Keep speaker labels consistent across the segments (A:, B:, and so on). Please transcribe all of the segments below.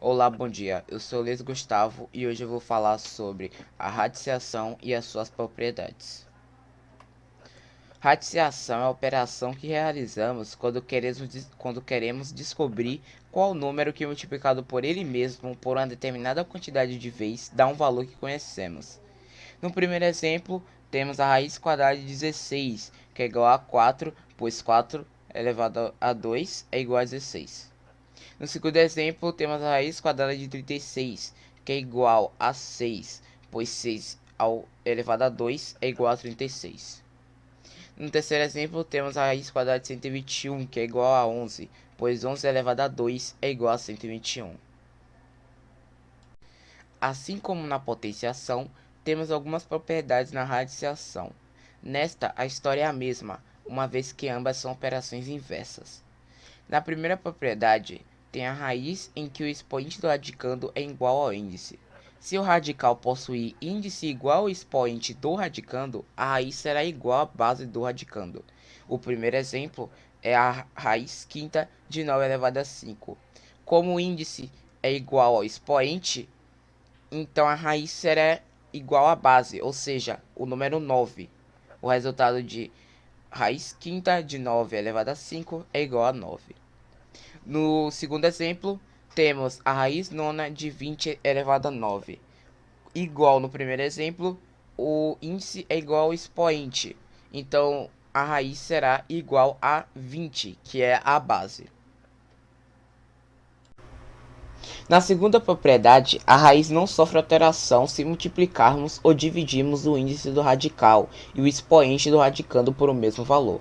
A: Olá, bom dia. Eu sou Luiz Gustavo e hoje eu vou falar sobre a radiciação e as suas propriedades. Radiciação é a operação que realizamos quando queremos descobrir qual número que multiplicado por ele mesmo por uma determinada quantidade de vezes dá um valor que conhecemos. No primeiro exemplo, temos a raiz quadrada de 16, que é igual a 4, pois 4 elevado a 2 é igual a 16. No segundo exemplo, temos a raiz quadrada de 36, que é igual a 6, pois 6 elevado a 2 é igual a 36. No terceiro exemplo, temos a raiz quadrada de 121, que é igual a 11, pois 11 elevado a 2 é igual a 121. Assim como na potenciação, temos algumas propriedades na radiciação. Nesta, a história é a mesma, uma vez que ambas são operações inversas. Na primeira propriedade, tem a raiz em que o expoente do radicando é igual ao índice. Se o radical possuir índice igual ao expoente do radicando, a raiz será igual à base do radicando. O primeiro exemplo é a raiz quinta de 9 elevado a 5. Como o índice é igual ao expoente, então a raiz será igual à base, ou seja, o número 9. O resultado de raiz quinta de 9 elevado a 5 é igual a 9. No segundo exemplo, temos a raiz nona de 20 elevado a 9. Igual no primeiro exemplo, o índice é igual ao expoente. Então, a raiz será igual a 20, que é a base. Na segunda propriedade, a raiz não sofre alteração se multiplicarmos ou dividirmos o índice do radical e o expoente do radicando por o mesmo valor.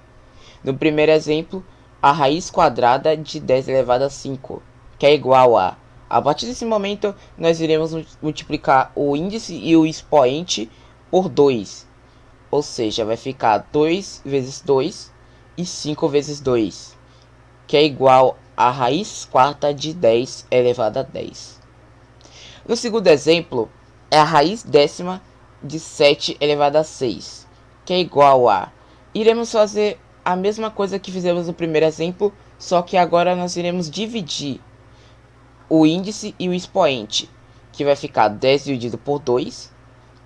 A: No primeiro exemplo, a raiz quadrada de 10 elevado a 5, que é igual a partir desse momento, nós iremos multiplicar o índice e o expoente por 2. Ou seja, vai ficar 2 vezes 2 e 5 vezes 2, que é igual a raiz quarta de 10 elevado a 10. No segundo exemplo, é a raiz décima de 7 elevado a 6, que é igual a... Iremos fazer a mesma coisa que fizemos no primeiro exemplo, só que agora nós iremos dividir o índice e o expoente, que vai ficar 10 dividido por 2,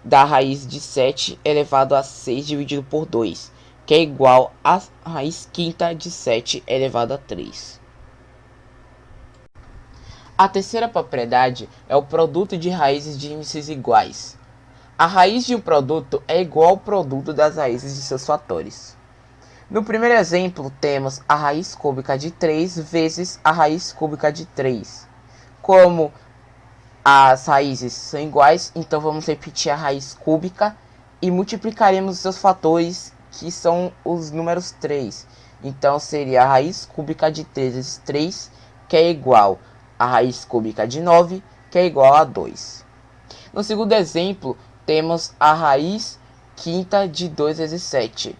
A: da raiz de 7 elevado a 6 dividido por 2, que é igual a raiz quinta de 7 elevado a 3. A terceira propriedade é o produto de raízes de índices iguais. A raiz de um produto é igual ao produto das raízes de seus fatores. No primeiro exemplo, temos a raiz cúbica de 3 vezes a raiz cúbica de 3. Como as raízes são iguais, então vamos repetir a raiz cúbica e multiplicaremos os seus fatores, que são os números 3. Então seria a raiz cúbica de 3 vezes 3, que é igual a raiz cúbica de 9, que é igual a 2. No segundo exemplo, temos a raiz quinta de 2 vezes 7.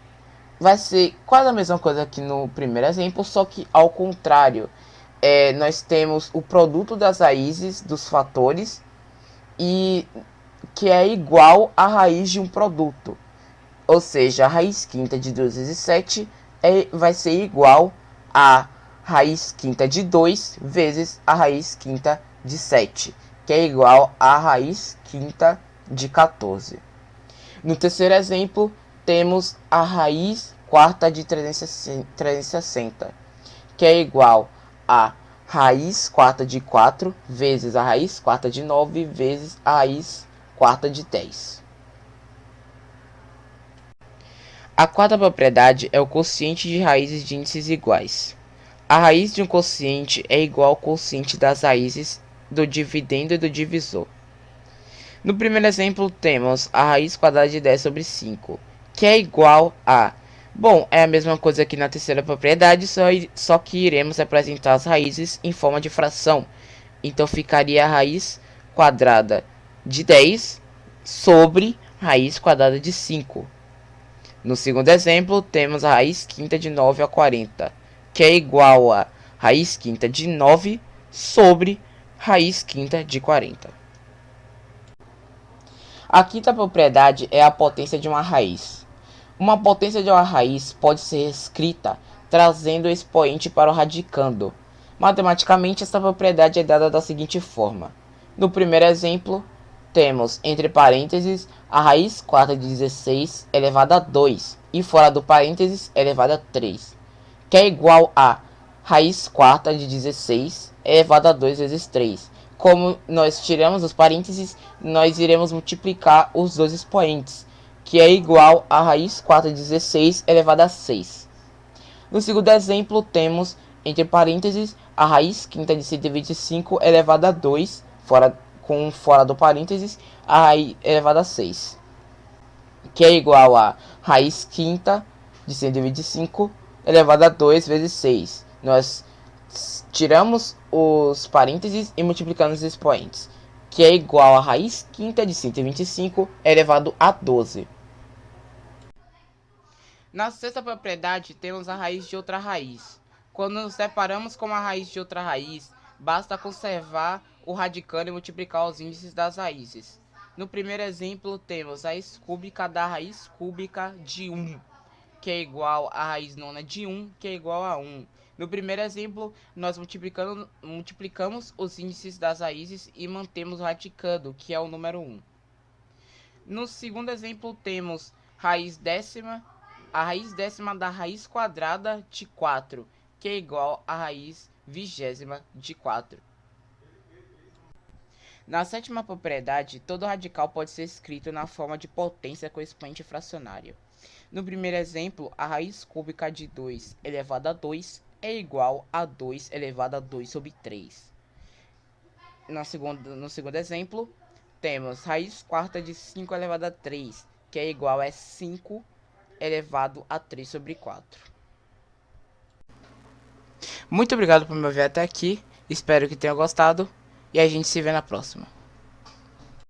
A: Vai ser quase a mesma coisa que no primeiro exemplo, só que ao contrário. Nós temos o produto das raízes dos fatores, e que é igual à raiz de um produto. Ou seja, a raiz quinta de 2 vezes 7 vai ser igual a raiz quinta de 2 vezes a raiz quinta de 7, que é igual a raiz quinta de 14. No terceiro exemplo, temos a raiz quarta de 360, que é igual a raiz quarta de 4 vezes a raiz quarta de 9 vezes a raiz quarta de 10. A quarta propriedade é o quociente de raízes de índices iguais. A raiz de um quociente é igual ao quociente das raízes do dividendo e do divisor. No primeiro exemplo, temos a raiz quadrada de 10 sobre 5, que é igual a... Bom, é a mesma coisa que na terceira propriedade, só que iremos representar as raízes em forma de fração. Então ficaria a raiz quadrada de 10 sobre raiz quadrada de 5. No segundo exemplo, temos a raiz quinta de 9 a 40, que é igual a raiz quinta de 9 sobre raiz quinta de 40. A quinta propriedade é a potência de uma raiz. Uma potência de uma raiz pode ser escrita trazendo o expoente para o radicando. Matematicamente, essa propriedade é dada da seguinte forma. No primeiro exemplo, temos entre parênteses a raiz quarta de 16 elevada a 2 e fora do parênteses elevada a 3, que é igual a raiz quarta de 16 elevado a 2 vezes 3. Como nós tiramos os parênteses, nós iremos multiplicar os dois expoentes, que é igual a raiz quarta de 16 elevado a 6. No segundo exemplo, temos entre parênteses a raiz quinta de 125 elevado a 2, fora do parênteses, a raiz elevado a 6, que é igual a raiz quinta de 125 elevado a 2 vezes 6. Nós tiramos os parênteses e multiplicamos os expoentes, que é igual a raiz quinta de 125 elevado a 12. Na sexta propriedade, temos a raiz de outra raiz. Quando nos separamos com a raiz de outra raiz, basta conservar o radicando e multiplicar os índices das raízes. No primeiro exemplo, temos a raiz cúbica da raiz cúbica de 1, que é igual a raiz nona de 1, que é igual a 1. No primeiro exemplo, nós multiplicamos os índices das raízes e mantemos o radicando, que é o número 1. No segundo exemplo, temos a raiz décima da raiz quadrada de 4, que é igual a raiz vigésima de 4. Na sétima propriedade, todo radical pode ser escrito na forma de potência com expoente fracionário. No primeiro exemplo, a raiz cúbica de 2 elevado a 2 é igual a 2 elevado a 2 sobre 3. No segundo exemplo, temos raiz quarta de 5 elevado a 3, que é igual a 5 elevado a 3 sobre 4. Muito obrigado por me ver até aqui, espero que tenha gostado e a gente se vê na próxima.